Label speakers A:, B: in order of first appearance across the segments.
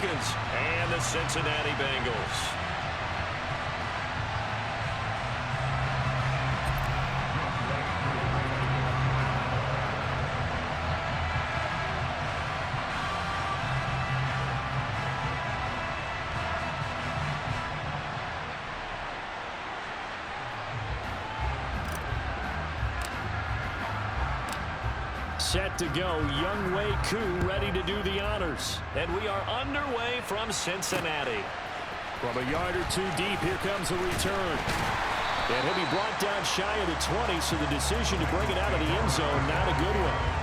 A: Falcons and the Cincinnati Bengals.
B: Set to go, Younghoe Koo ready to do the honors.
A: And we are underway from Cincinnati.
B: From a yard or two deep, here comes the return. And he'll be brought down shy of the 20, so the decision to bring it out of the end zone, not a good one.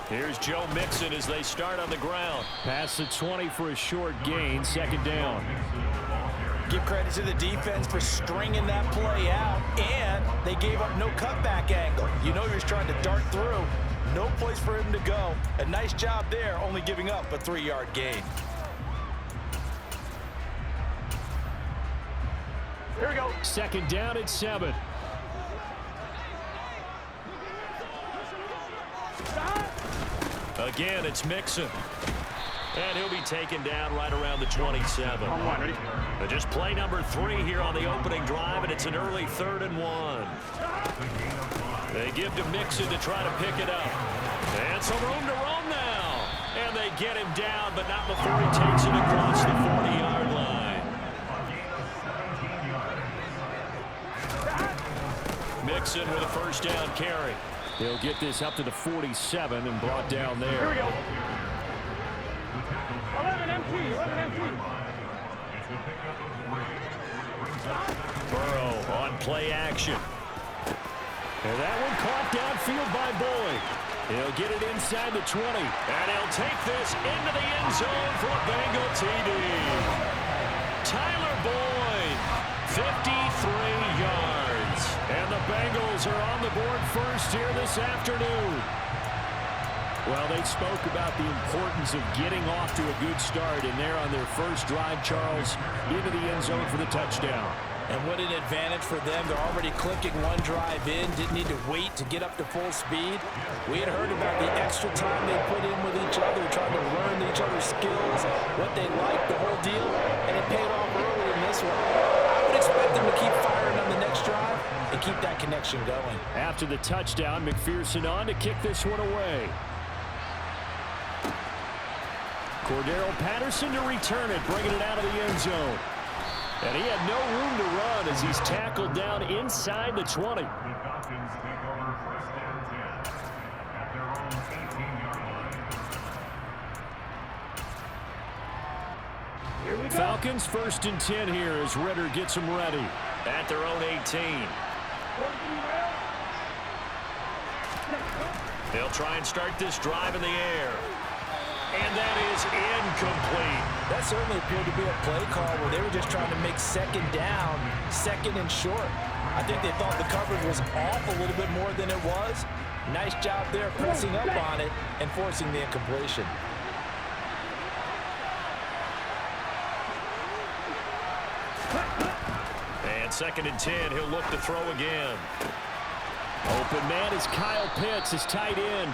A: Here's Joe Mixon as they start on the ground.
B: Past the 20 for a short gain, second down.
C: Give credit to the defense for stringing that play out, and they gave up no cutback angle. You know you're trying to dart through. No place for him to go. A nice job there, only giving up a 3-yard gain.
B: Here we go. Second down at 7.
A: Again, it's Mixon. And he'll be taken down right around the 27. Just play number 3 here on the opening drive, and it's an early 3rd and 1. They give to Mixon to try to pick it up. And some room to roam now. And they get him down, but not before he takes it across the 40-yard line. Mixon with a first down carry.
B: He'll get this up to the 47 and brought down there.
D: Here we go. 11 empty.
A: Burrow on play action.
B: And that one caught downfield by Boyd. He'll get it inside the 20.
A: And he'll take this into the end zone for a Bengal TD. Tyler Boyd, 53 yards.
B: And the Bengals are on the board first here this afternoon. Well, they spoke about the importance of getting off to a good start, and they're on their first drive, Charles, into the end zone for the touchdown.
C: And what an advantage for them. They're already clicking one drive in, didn't need to wait to get up to full speed. We had heard about the extra time they put in with each other, trying to learn each other's skills, what they liked, the whole deal, and it paid off early in this one. I would expect them to keep firing on the next drive and keep that connection going.
B: After the touchdown, McPherson on to kick this one away. Cordero Patterson to return it, bringing it out of the end zone. And he had no room to run as he's tackled down inside the 20. Falcons 1st and 10 here as Ritter gets them ready.
A: At their own 18. They'll try and start this drive in the air. And that is incomplete.
C: That certainly appeared to be a play call where they were just trying to make second down, second and short. I think they thought the coverage was off a little bit more than it was. Nice job there pressing up on it and forcing the incompletion.
A: And 2nd and 10, he'll look to throw again.
B: Open man is Kyle Pitts, his tight end.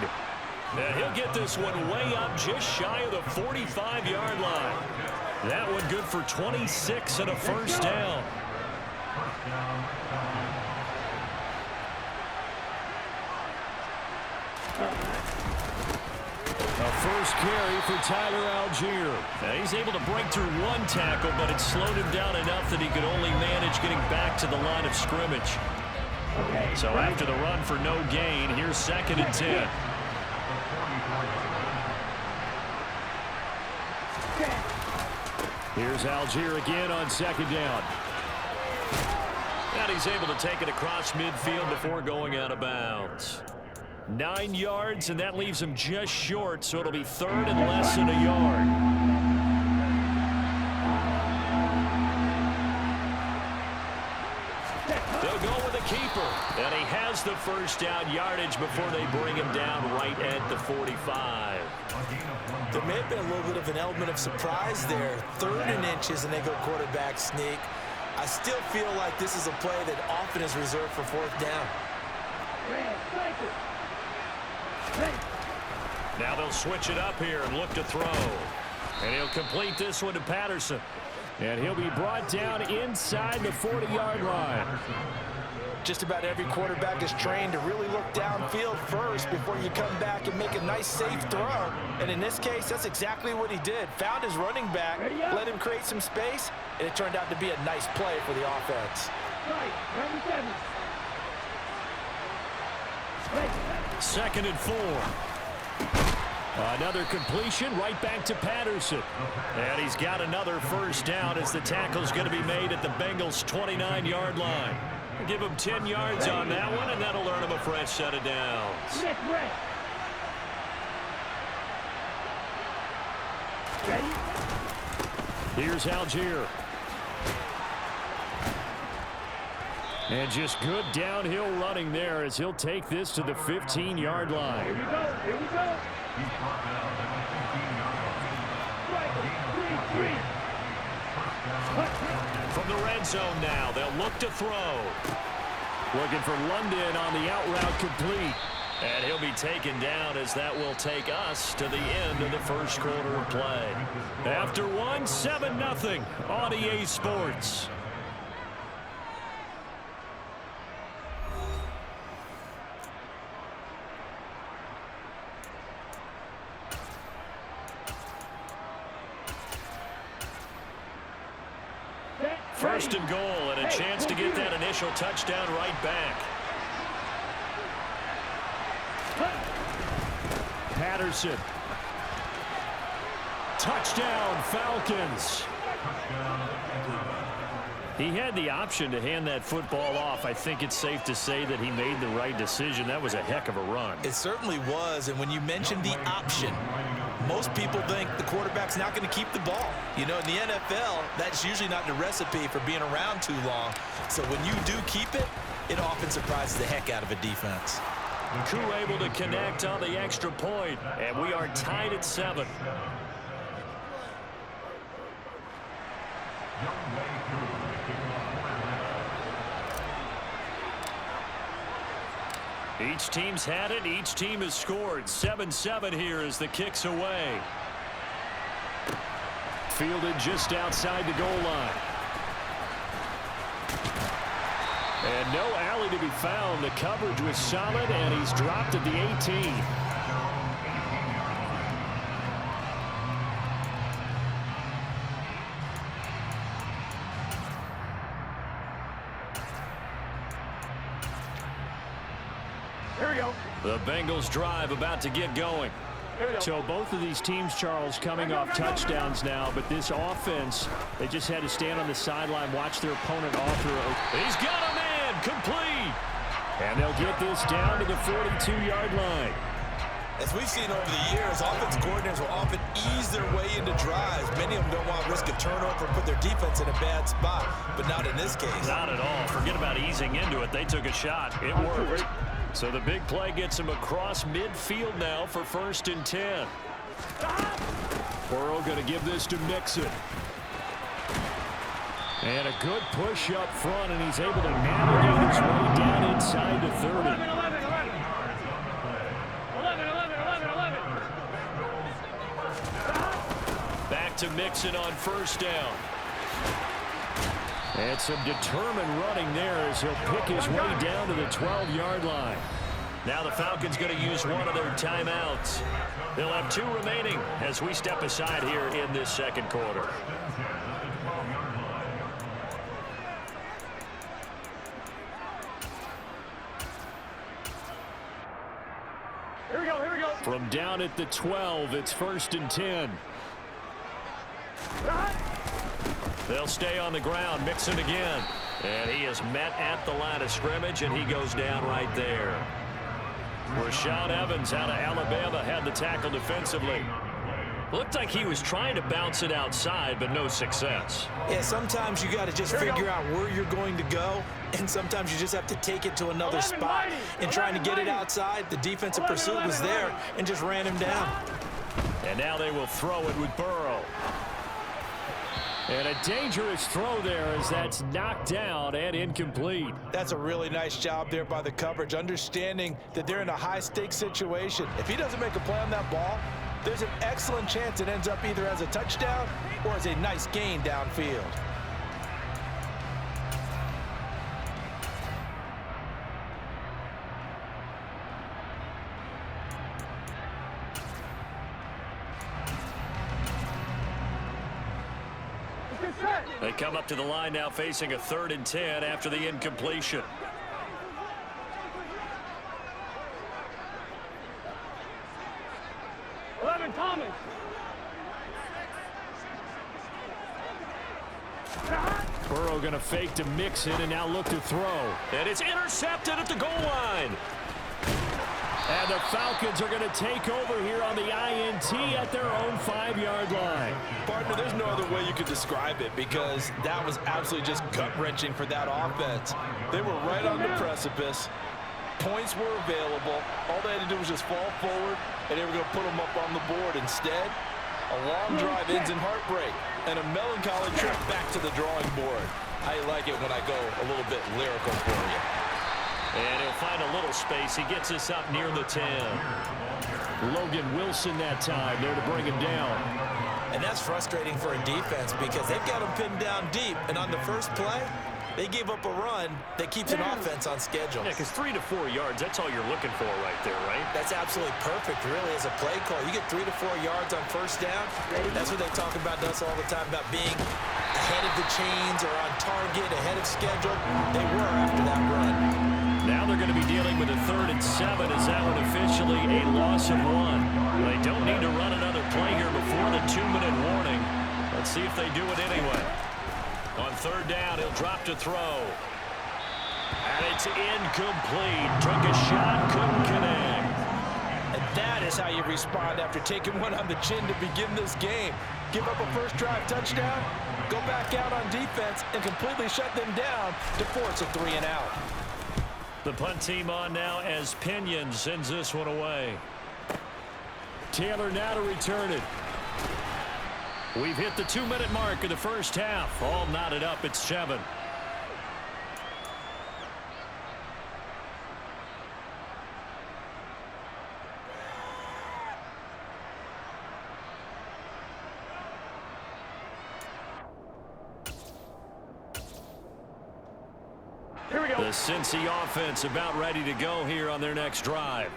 A: And he'll get this one way up just shy of the 45-yard line. That one good for 26 and a first down.
B: A first carry for Tyler Algier.
A: Now he's able to break through one tackle, but it slowed him down enough that he could only manage getting back to the line of scrimmage. So after the run for no gain, here's 2nd and 10.
B: Here's Algier again on 2nd down.
A: And he's able to take it across midfield before going out of bounds. 9 yards, and that leaves him just short, so it'll be 3rd and less than a yard. They'll go with the keeper. And he has the first down yardage before they bring him down right at the 45.
C: There may have been a little bit of an element of surprise there. 3rd and inches, and they go quarterback sneak. I still feel like this is a play that often is reserved for 4th down.
A: Now they'll switch it up here and look to throw. And he'll complete this one to Patterson.
B: And he'll be brought down inside the 40-yard line.
C: Just about every quarterback is trained to really look downfield first before you come back and make a nice, safe throw. And in this case, that's exactly what he did. Found his running back, let him create some space, and it turned out to be a nice play for the offense.
B: 2nd and 4. Another completion right back to Patterson.
A: And he's got another first down as the tackle's going to be made at the Bengals' 29-yard line. Give him 10 yards on that one, and that'll earn him a fresh set of downs.
B: Here's Algier. And just good downhill running there as he'll take this to the 15-yard line.
D: Here we go. Here we go.
A: From the red zone now, they'll look to throw.
B: Looking for London on the out route complete.
A: And he'll be taken down as that will take us to the end of the first quarter of play.
B: After one, 7-0 on EA Sports.
A: First and goal, and a chance to get that initial touchdown right back.
B: Patterson. Touchdown, Falcons. He had the option to hand that football off. I think it's safe to say that he made the right decision. That was a heck of a run.
C: It certainly was, and when you mentioned the option, most people think the quarterback's not going to keep the ball. You know, in the NFL, that's usually not the recipe for being around too long. So when you do keep it, it often surprises the heck out of a defense.
A: Koo able to connect on the extra point, and we are tied at 7. Each team's had it. Each team has scored. 7-7 here as the kick's away.
B: Fielded just outside the goal line. And no alley to be found. The coverage was solid, and he's dropped at the 18.
D: Here we go.
A: The Bengals drive about to get going.
B: So both of these teams, Charles, coming off touchdowns now, but this offense, they just had to stand on the sideline, watch their opponent offer.
A: He's got a man, complete.
B: And they'll get this down to the 42-yard line.
C: As we've seen over the years, offensive coordinators will often ease their way into drives. Many of them don't want to risk a turnover or put their defense in a bad spot, but not in this case.
A: Not at all. Forget about easing into it. They took a shot. It worked. So the big play gets him across midfield now for 1st and 10.
B: Burrow going to give this to Mixon. And a good push up front, and he's able to navigate his way down inside the 30.
D: 11.
A: Back to Mixon on 1st down.
B: And some determined running there as he'll pick his way down to the 12-yard line.
A: Now the Falcons going to use one of their timeouts. They'll have 2 remaining as we step aside here in this second quarter.
D: Here we go.
B: From down at the 12, it's 1st and 10.
A: They'll stay on the ground. Mixon again. And he is met at the line of scrimmage, and he goes down right there. Rashaan Evans out of Alabama had the tackle defensively. Looked like he was trying to bounce it outside, but no success.
C: Yeah, sometimes you got to just figure out where you're going to go, and sometimes you just have to take it to another spot. And trying to get it outside, the defensive pursuit was there and just ran him down.
B: And now they will throw it with Burrow. And a dangerous throw there as that's knocked down and incomplete.
C: That's a really nice job there by the coverage, understanding that they're in a high-stakes situation. If he doesn't make a play on that ball, there's an excellent chance it ends up either as a touchdown or as a nice gain downfield.
A: They come up to the line now facing a 3rd and 10 after the incompletion.
D: Thomas.
B: Burrow going to fake to mix it and now look to throw.
A: And it's intercepted at the goal line.
B: And the Falcons are going to take over here on the INT at their own 5-yard line.
C: Partner, there's no other way you could describe it because that was absolutely just gut-wrenching for that offense. They were right on the precipice. Points were available. All they had to do was just fall forward, and they were going to put them up on the board. Instead, a long drive ends in heartbreak and a melancholy trip back to the drawing board. I like it when I go a little bit lyrical for you.
A: And he'll find a little space. He gets us up near the 10.
B: Logan Wilson that time there to bring him down.
C: And that's frustrating for a defense because they've got him pinned down deep. And on the first play, they gave up a run that keeps an offense on schedule.
A: Yeah, because 3 to 4 yards, that's all you're looking for right there, right?
C: That's absolutely perfect, really, as a play call. You get 3 to 4 yards on first down. That's what they talk about to us all the time, about being ahead of the chains or on target, ahead of schedule. They were after that run.
A: Now they're going to be dealing with a 3rd and 7 as that one officially a loss of 1. They don't need to run another play here before the 2-minute warning. Let's see if they do it anyway. On 3rd down, he'll drop to throw. And it's incomplete. Took a shot, couldn't connect.
C: And that is how you respond after taking one on the chin to begin this game. Give up a first drive touchdown, go back out on defense, and completely shut them down to force a 3-and-out.
A: The punt team on now as Pinion sends this one away.
B: Taylor now to return it.
A: We've hit the 2-minute mark of the first half. All knotted up at 7. The Cincy offense about ready to go here on their next drive.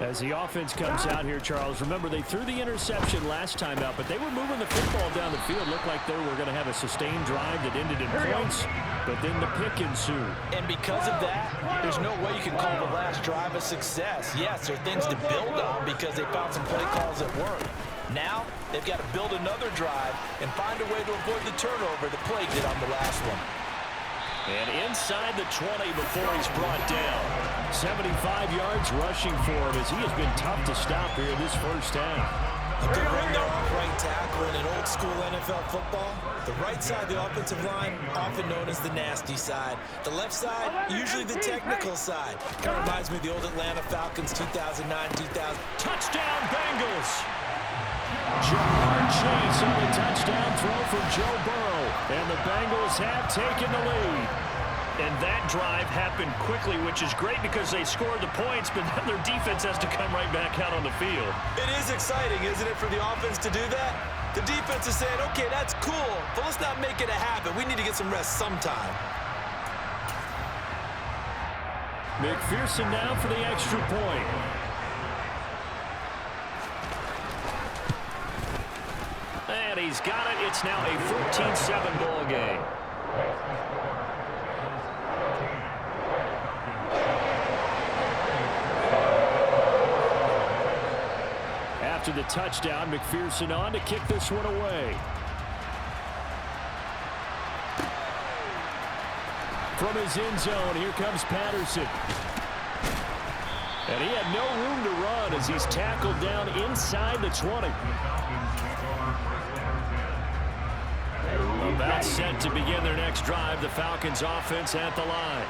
B: As the offense comes out here, Charles, remember they threw the interception last time out, but they were moving the football down the field. Looked like they were going to have a sustained drive that ended in points, but then the pick ensued.
C: And because of that, there's no way you can call the last drive a success. Yes, there are things to build on because they found some play calls that work. Now, they've got to build another drive and find a way to avoid the turnover that plagued it on the last one.
A: And inside the 20 before he's brought down.
B: 75 yards rushing for him as he has been tough to stop here in this first half.
C: A good run there off right tackle in an old-school NFL football. The right side of the offensive line, often known as the nasty side. The left side, usually the technical side. Kind of reminds me of the old Atlanta Falcons 2009-2000.
A: Touchdown, Bengals!
B: Jamar Chase on the touchdown throw from Joe Burrow. And the Bengals have taken the lead.
A: And that drive happened quickly, which is great because they scored the points, but then their defense has to come right back out on the field.
C: It is exciting, isn't it, for the offense to do that? The defense is saying, okay, that's cool, but let's not make it a habit. We need to get some rest sometime.
B: McPherson now for the extra point.
A: And he's got it. It's now a 14-7 ball game.
B: After the touchdown, McPherson on to kick this one away. From his end zone, here comes Patterson. And he had no room to run as he's tackled down inside the 20. About set to begin their next drive. The Falcons offense at the line.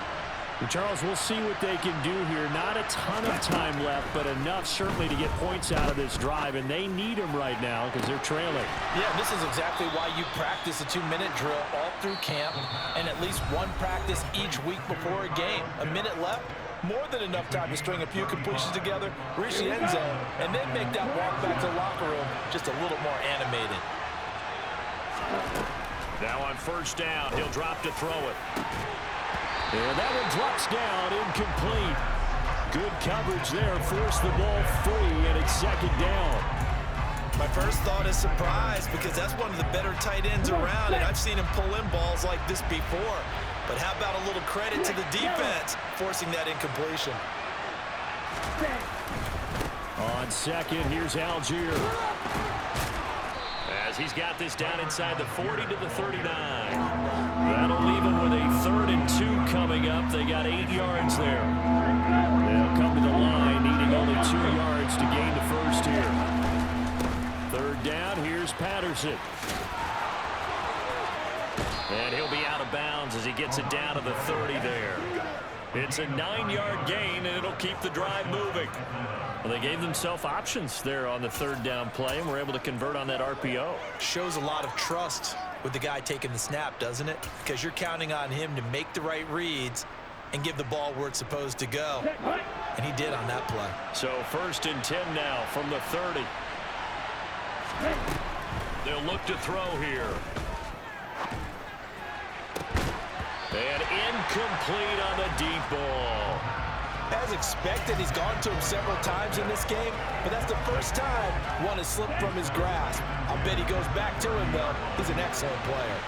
B: And Charles, we'll see what they can do here. Not a ton of time left, but enough certainly to get points out of this drive. And they need them right now because they're trailing.
C: Yeah, this is exactly why you practice a 2-minute drill all through camp and at least one practice each week before a game. A minute left, more than enough time to string a few completions together, reach the end zone, and then make that walk back to the locker room just a little more animated.
A: Now on first down, he'll drop to throw it.
B: And that one drops down, incomplete. Good coverage there, forced the ball free, and it's second down.
C: My first thought is surprise because that's one of the better tight ends around, and I've seen him pull in balls like this before. But how about a little credit to the defense forcing that incompletion?
B: On second, here's Algier.
A: As he's got this down inside the 40 to the 39. That'll leave him with a 3rd and 2 coming up. They got 8 yards there. They'll come to the line, needing only 2 yards to gain the first here.
B: 3rd down, here's Patterson.
A: And he'll be out of bounds as he gets it down to the 30 there. It's a 9-yard gain, and it'll keep the drive moving. Well, they gave themselves options there on the 3rd down play, and were able to convert on that RPO.
C: Shows a lot of trust with the guy taking the snap, doesn't it? Because you're counting on him to make the right reads and give the ball where it's supposed to go. And he did on that play.
A: So 1st and 10 now from the 30. They'll look to throw here. And incomplete on the deep ball.
C: As expected, he's gone to him several times in this game, but that's the first time one has slipped from his grasp. I'll bet he goes back to him, though. He's an excellent player.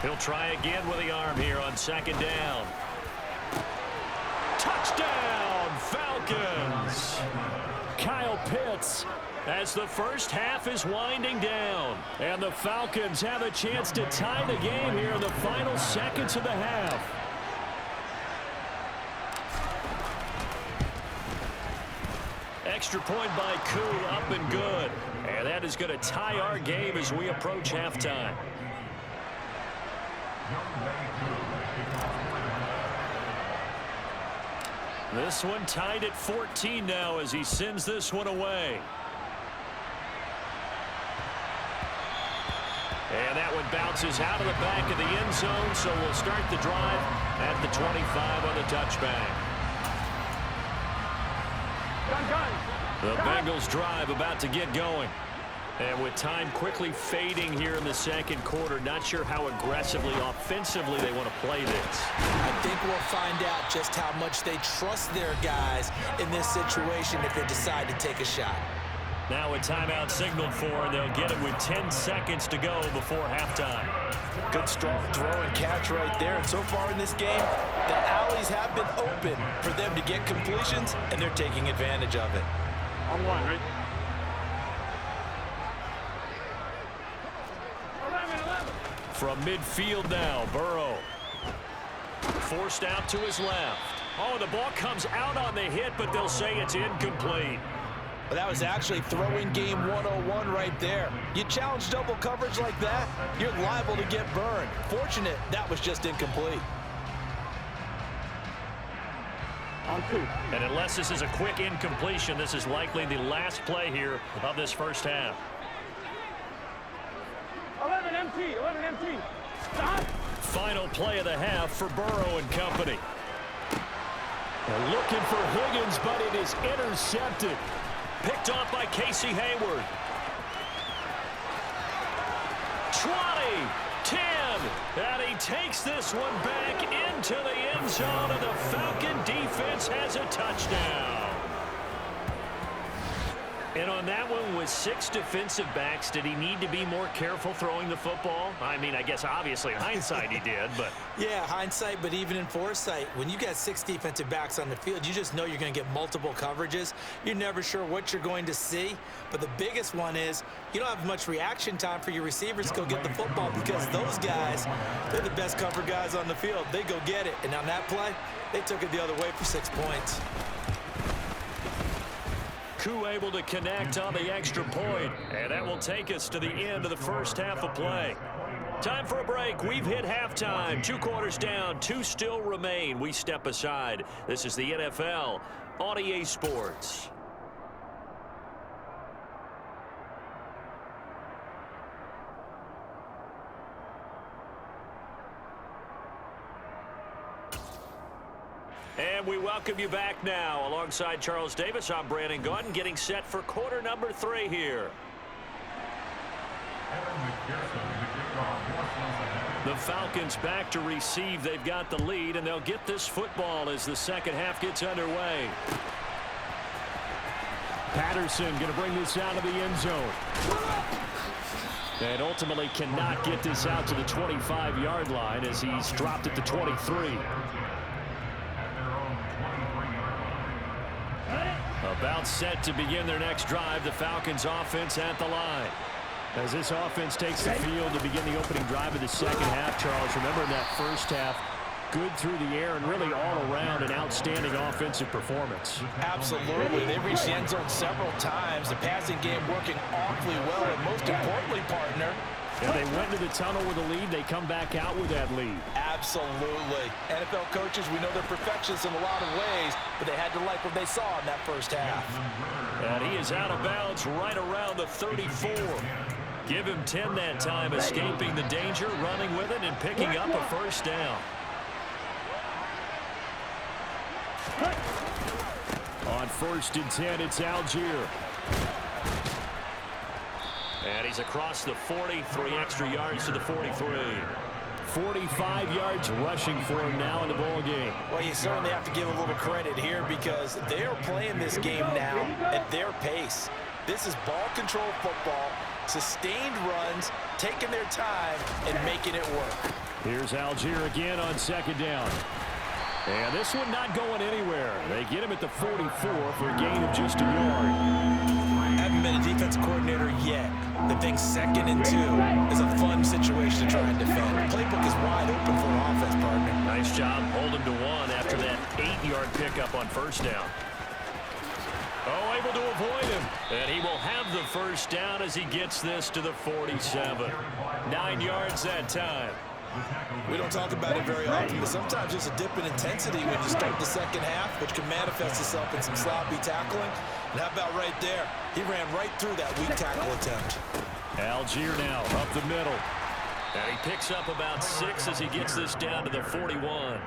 A: He'll try again with the arm here on 2nd down. Touchdown, Falcons!
B: Kyle Pitts.
A: As the first half is winding down.
B: And the Falcons have a chance to tie the game here in the final seconds of the half.
A: Extra point by Koo, up and good. And that is going to tie our game as we approach halftime. This one tied at 14 now as he sends this one away. And that one bounces out of the back of the end zone, so we'll start the drive at the 25 on the touchback. The Bengals drive about to get going. And with time quickly fading here in the 2nd quarter, not sure how aggressively, offensively they want to play this.
C: I think we'll find out just how much they trust their guys in this situation if they decide to take a shot.
A: Now a timeout signaled for, and they'll get it with 10 seconds to go before halftime.
C: Good strong throw and catch right there. And so far in this game, the alleys have been open for them to get completions, and they're taking advantage of it.
D: On one, right? 11.
A: From midfield now, Burrow. Forced out to his left. Oh, the ball comes out on the hit, but they'll say it's incomplete.
C: Well, that was actually throwing game 101 right there. You challenge double coverage like that, you're liable to get burned. Fortunate, that was just incomplete.
D: On 2.
A: And unless this is a quick incompletion, this is likely the last play here of this first half.
D: 11 empty. Stop.
A: Final play of the half for Burrow and company.
B: They're looking for Higgins, but it is intercepted.
A: Picked off by Casey Hayward. 20, 10, and he takes this one back into the end zone, and the Falcon defense has a touchdown. And on that one, with 6 defensive backs, did he need to be more careful throwing the football? I mean, I guess obviously in hindsight he did, but...
C: Yeah, hindsight, but even in foresight, when you got 6 defensive backs on the field, you just know you're going to get multiple coverages. You're never sure what you're going to see. But the biggest one is you don't have much reaction time for your receivers to go get the football because those guys, they're the best cover guys on the field. They go get it. And on that play, they took it the other way for 6 points.
A: Koo able to connect on the extra point, and that will take us to the end of the first half of play. Time for a break. We've hit halftime. 2 quarters down, 2 still remain. We step aside. This is the NFL on EA Sports. And we welcome you back now. Alongside Charles Davis, I'm Brandon Gaudin, getting set for quarter number 3 here. The Falcons back to receive. They've got the lead, and they'll get this football as the second half gets underway.
B: Patterson going to bring this out of the end zone. And ultimately cannot get this out to the 25-yard line as he's dropped at the 23. About set to begin their next drive. The Falcons offense at the line. As this offense takes the field to begin the opening drive of the second half, Charles, remember in that first half, good through the air and really all around an outstanding offensive performance.
C: Absolutely. They reached the end zone several times. The passing game working awfully well. And most importantly, partner,
B: and they went to the tunnel with a lead. They come back out with that lead.
C: Absolutely. NFL coaches, we know they're perfectionists in a lot of ways, but they had to like what they saw in that first half.
A: And he is out of bounds right around the 34. Give him 10 that time, escaping the danger, running with it, and picking up a first down.
B: On 1st and 10, it's Algier.
A: And he's across the 40, 3 extra yards to the 43.
B: 45 yards rushing for him now in the ball game.
C: Well, you certainly have to give a little credit here because they're playing this game now at their pace. This is ball control football, sustained runs, taking their time, and making it work.
B: Here's Algier again on 2nd down. And this one not going anywhere. They get him at the 44 for a gain of just a yard.
C: Haven't been a defensive coordinator yet. The thing 2nd and 2 is a fun situation to try and defend. The playbook is wide open for an offense, partner.
A: Nice job holding to 1 after that 8-yard pickup on 1st down. Oh, able to avoid him. And he will have the first down as he gets this to the 47. 9 yards that time.
C: We don't talk about it very often, but sometimes there's a dip in intensity when you start the second half, which can manifest itself in some sloppy tackling. And how about right there? He ran right through that weak tackle attempt.
B: Algier now up the middle.
A: And he picks up about 6 as he gets this down to the 41.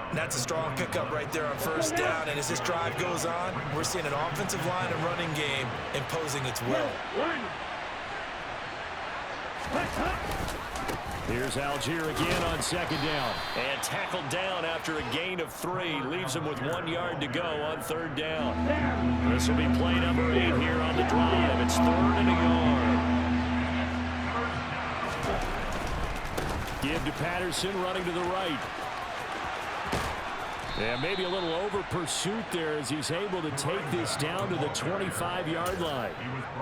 C: And that's a strong pickup right there on 1st down. And as this drive goes on, we're seeing an offensive line and running game imposing its will.
B: Here's Algier again on 2nd down.
A: And tackled down after a gain of 3. Leaves him with 1 yard to go on 3rd down. This will be play number 8 here on the drive. It's 3rd and a yard.
B: Give to Patterson running to the right. And maybe a little over pursuit there as he's able to take this down to the 25-yard line.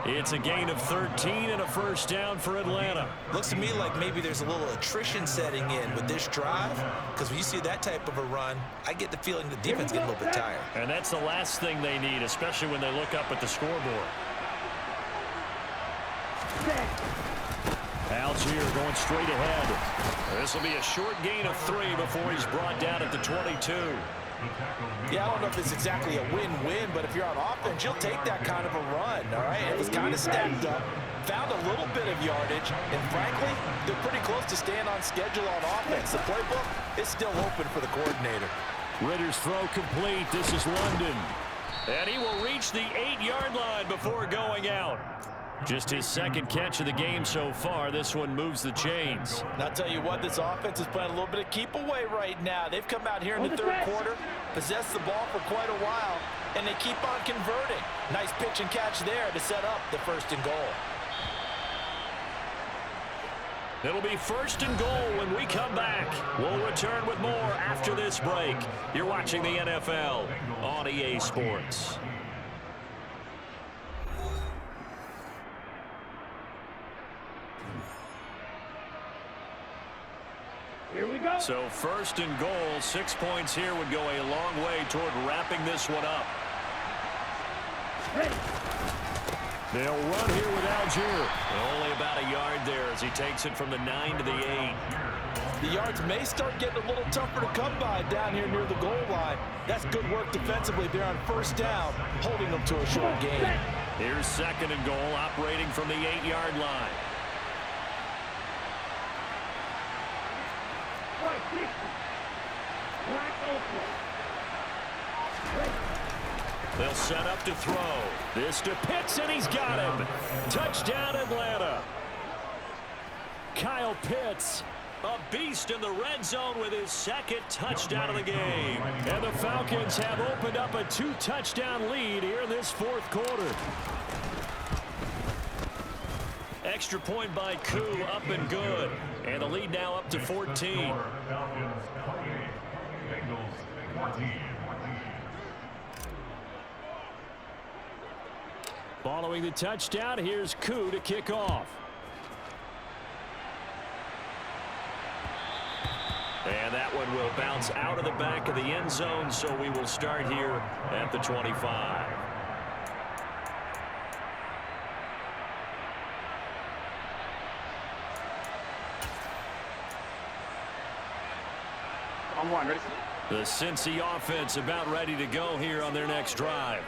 A: It's a gain of 13 and a first down for Atlanta.
C: Looks to me like maybe there's a little attrition setting in with this drive, because when you see that type of a run, I get the feeling the defense getting a little bit tired.
A: And that's the last thing they need, especially when they look up at the scoreboard.
B: Algier going straight ahead.
A: This will be a short gain of 3 before he's brought down at the 22.
C: Yeah, I don't know if it's exactly a win-win, but if you're on offense, you'll take that kind of a run, all right? It was kind of stacked up, found a little bit of yardage, and frankly, they're pretty close to staying on schedule on offense. The playbook is still open for the coordinator.
B: Ritter's throw complete. This is London.
A: And he will reach the 8-yard line before going out. Just his 2nd catch of the game so far. This one moves the chains.
C: And I'll tell you what, this offense is playing a little bit of keep away right now. They've come out here in the 3rd quarter, possessed the ball for quite a while, and they keep on converting. Nice pitch and catch there to set up the 1st and goal.
A: It'll be 1st and goal when we come back. We'll return with more after this break. You're watching the NFL on EA Sports.
D: Here we go.
A: So 1st and goal, 6 points here would go a long way toward wrapping this one up.
D: Ready.
B: They'll run here with Algier.
A: Only about a yard there as he takes it from the 9 to the 8.
C: The yards may start getting a little tougher to come by down here near the goal line. That's good work defensively there on 1st down, holding them to a short gain.
A: Here's 2nd and goal, operating from the 8-yard line. They'll set up to throw.
B: This to Pitts, and he's got him. Touchdown, Atlanta. Kyle Pitts.
A: A beast in the red zone with his 2nd touchdown of the game.
B: And the Falcons have opened up a 2-touchdown lead here in this 4th quarter.
A: Extra point by Koo, up and good. And the lead now up to 14.
B: Following the touchdown, here's Koo to kick off.
A: And that one will bounce out of the back of the end zone, so we will start here at the 25.
D: I'm one. Ready?
A: The Cincy offense about ready to go here on their next drive.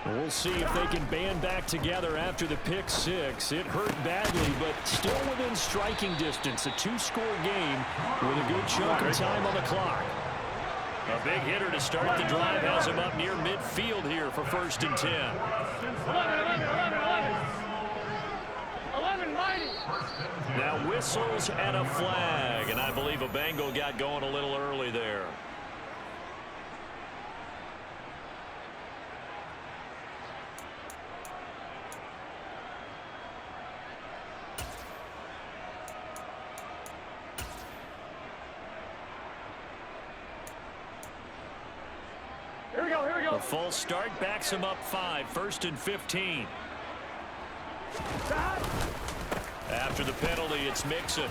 B: We'll see if they can band back together after the pick 6. It hurt badly, but still within striking distance. A 2-score game with a good chunk of time on the clock.
A: A big hitter to start the drive has him up near midfield here for 1st and 10.
D: 11, mighty.
A: Now whistles and a flag, and I believe a Bengal got going a little early there.
D: Here we go. Here we go.
A: A full start backs him up 5, 1st and 15. After the penalty, it's Mixon.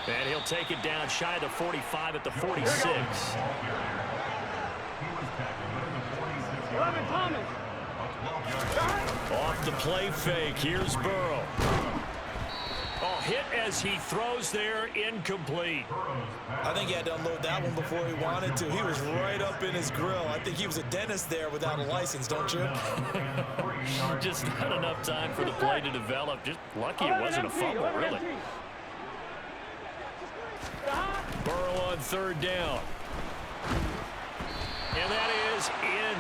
A: And he'll take it down shy of the 45 at the 46.
D: 11, Thomas.
A: Off the play fake, here's Burrow. Oh, hit as he throws there, incomplete.
C: I think he had to unload that one before he wanted to. He was right up in his grill. I think he was a dentist there without a license, don't you?
A: Just not enough time for the play to develop. Just lucky it wasn't a fumble, really. Burrow on 3rd down. And that is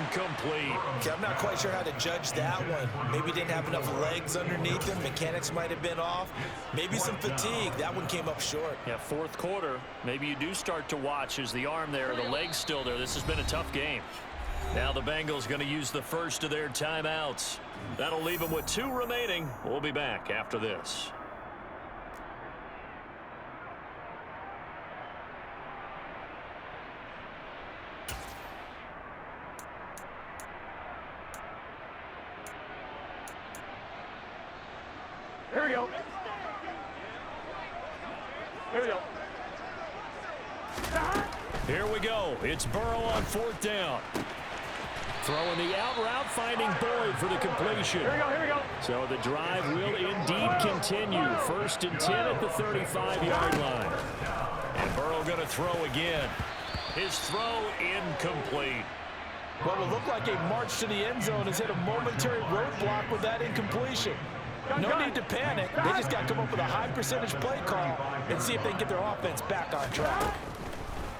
A: incomplete.
C: Okay, I'm not quite sure how to judge that one. Maybe he didn't have enough legs underneath him. Mechanics might have been off. Maybe some fatigue. That one came up short.
A: Yeah, 4th quarter. Maybe you do start to watch as the arm there, the leg's still there. This has been a tough game. Now the Bengals going to use the first of their timeouts. That'll leave them with 2 remaining. We'll be back after this.
D: Here we go. Here we go.
B: Here we go. It's Burrow on 4th down. Throwing the out route, finding Boyd for the completion.
D: Here we go. Here we go.
B: So the drive will indeed continue. 1st and 10 at the 35-yard line.
A: And Burrow going to throw again. His throw incomplete.
C: What will look like a march to the end zone has hit a momentary roadblock with that incompletion. No need to panic. They just got to come up with a high percentage play call and see if they can get their offense back on track.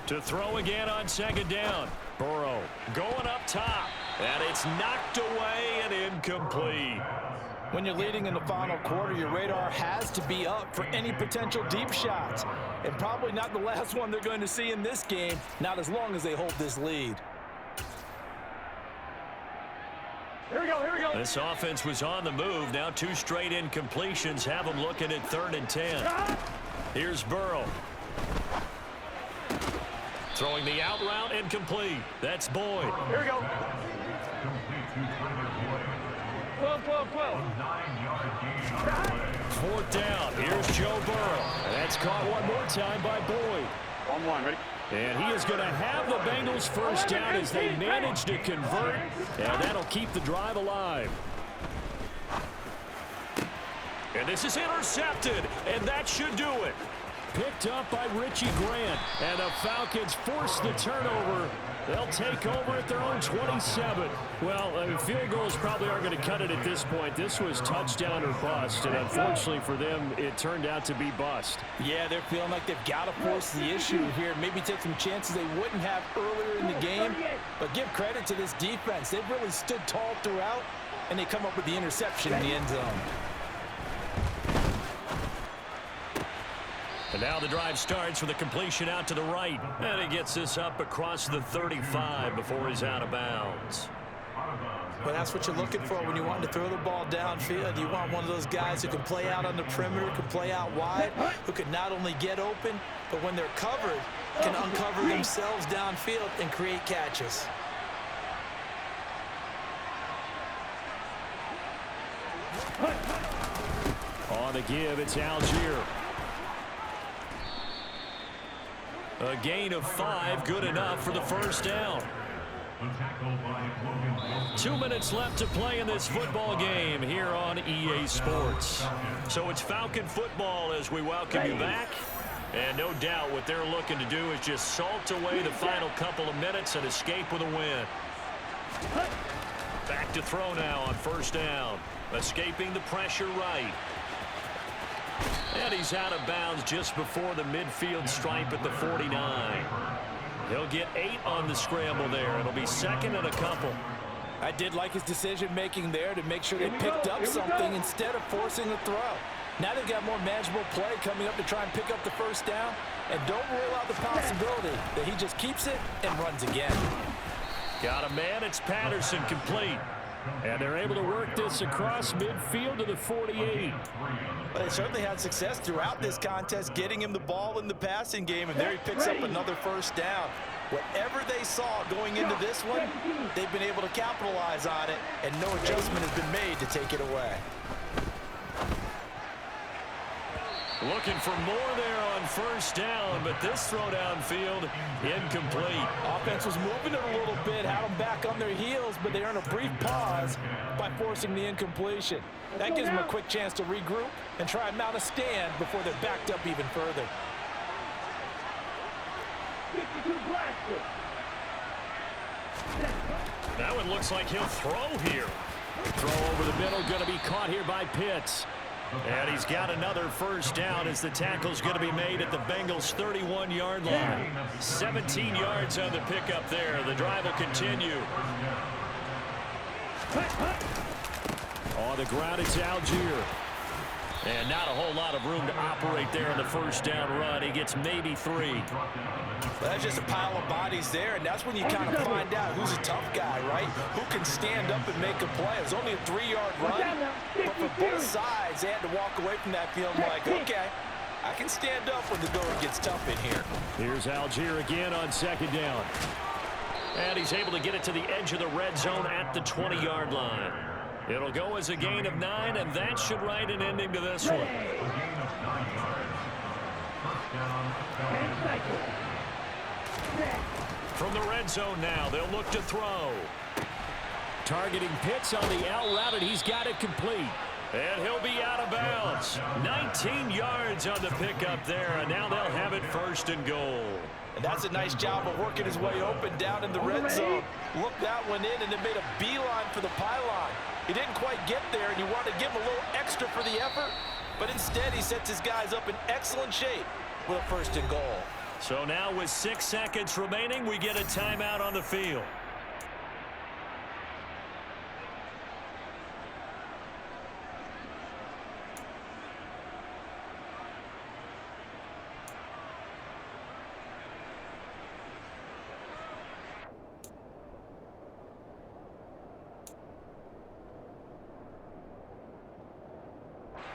A: To throw again on 2nd down. Burrow going up top. And it's knocked away and incomplete.
C: When you're leading in the final quarter, your radar has to be up for any potential deep shots. And probably not the last one they're going to see in this game, not as long as they hold this lead.
D: Here we go, here we go.
A: This offense was on the move. Now 2 straight incompletions have them looking at 3rd and 10. Here's Burrow. Throwing the out route incomplete. That's Boyd.
D: Here we go. 12.
A: 4th down. Here's Joe Burrow. And that's caught one more time by Boyd.
D: 1-1, ready?
B: And he is going to have the Bengals first down as they manage to convert, and that'll keep the drive alive.
A: And this is intercepted, and that should do it.
B: Picked up by Richie Grant, and the Falcons force the turnover. They'll take over at their own 27. Well, field goals probably aren't going to cut it at this point. This was touchdown or bust, and unfortunately for them, it turned out to be bust.
C: Yeah, they're feeling like they've got to force the issue here. Maybe take some chances they wouldn't have earlier in the game. But give credit to this defense. They've really stood tall throughout, and they come up with the interception in the end zone.
A: And now the drive starts with a completion out to the right. And he gets this up across the 35 before he's out of bounds.
C: But that's what you're looking for when you want to throw the ball downfield. You want one of those guys who can play out on the perimeter, can play out wide, who can not only get open, but when they're covered, can uncover themselves downfield and create catches.
B: On the give, it's Algier.
A: A gain of 5, good enough for the first down. 2 minutes left to play in this football game here on EA Sports. So it's Falcon football as we welcome you back. And no doubt what they're looking to do is just salt away the final couple of minutes and escape with a win. Back to throw now on first down. Escaping the pressure right. And he's out of bounds just before the midfield stripe at the 49. He'll get 8 on the scramble there. It'll be 2nd and a couple.
C: I did like his decision-making there to make sure they picked up something instead of forcing the throw. Now they've got more manageable play coming up to try and pick up the first down. And don't rule out the possibility that he just keeps it and runs again.
A: Got a man. It's Patterson complete.
B: And they're able to work this across midfield to the 48.
C: But they certainly had success throughout this contest, getting him the ball in the passing game, and there he picks up another first down. Whatever they saw going into this one, they've been able to capitalize on it, and no adjustment has been made to take it away.
A: Looking for more there on first down, but this throw downfield incomplete.
C: Offense was moving it a little bit, had them back on their heels, but they earned a brief pause by forcing the incompletion. That gives them a quick chance to regroup and try and mount a stand before they're backed up even further.
A: That one looks like he'll throw here.
B: Throw over the middle, going to be caught here by Pitts.
A: And he's got another first down as the tackle's going to be made at the Bengals' 31-yard line. 17 yards on the pickup there. The drive will continue.
B: On the ground, it's Algier.
A: And not a whole lot of room to operate there on the first down run. He gets maybe 3.
C: Well, that's just a pile of bodies there, and that's when you kind of find out who's a tough guy, right? Who can stand up and make a play. It was only a 3-yard run, but for both sides, they had to walk away from that field like, okay, I can stand up when the going gets tough in here.
B: Here's Algier again on second down.
A: And he's able to get it to the edge of the red zone at the 20-yard line. It'll go as a gain of 9, and that should write an ending to this one. From the red zone now, they'll look to throw.
B: Targeting Pitts on the out route, and he's got it complete.
A: And he'll be out of bounds. 19 yards on the pickup there, and now they'll have it 1st and goal.
C: And that's a nice job of working his way open down in the red zone. Looked that one in and then made a beeline for the pylon. He didn't quite get there, and you want to give him a little extra for the effort, but instead he sets his guys up in excellent shape with a 1st and goal.
A: So now with 6 seconds remaining, we get a timeout on the field.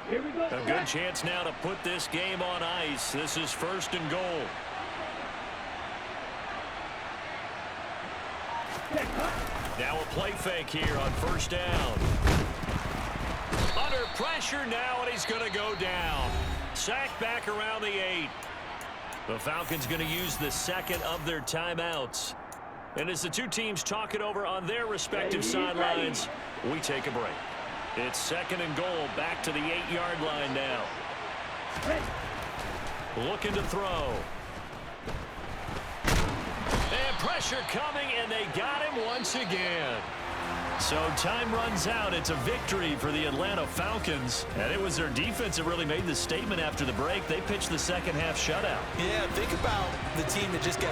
A: A good chance now to put this game on ice. This is 1st and goal. Now a play fake here on 1st down. Under pressure now, and he's going to go down. Sacked back around the 8. The Falcons going to use the second of their timeouts. And as the two teams talk it over on their respective sidelines, we take a break. It's 2nd and goal, back to the 8-yard line now. Looking to throw. And pressure coming, and they got him once again. So time runs out. It's a victory for the Atlanta Falcons. And it was their defense that really made the statement after the break. They pitched the second half shutout.
C: Yeah, think about the team that just got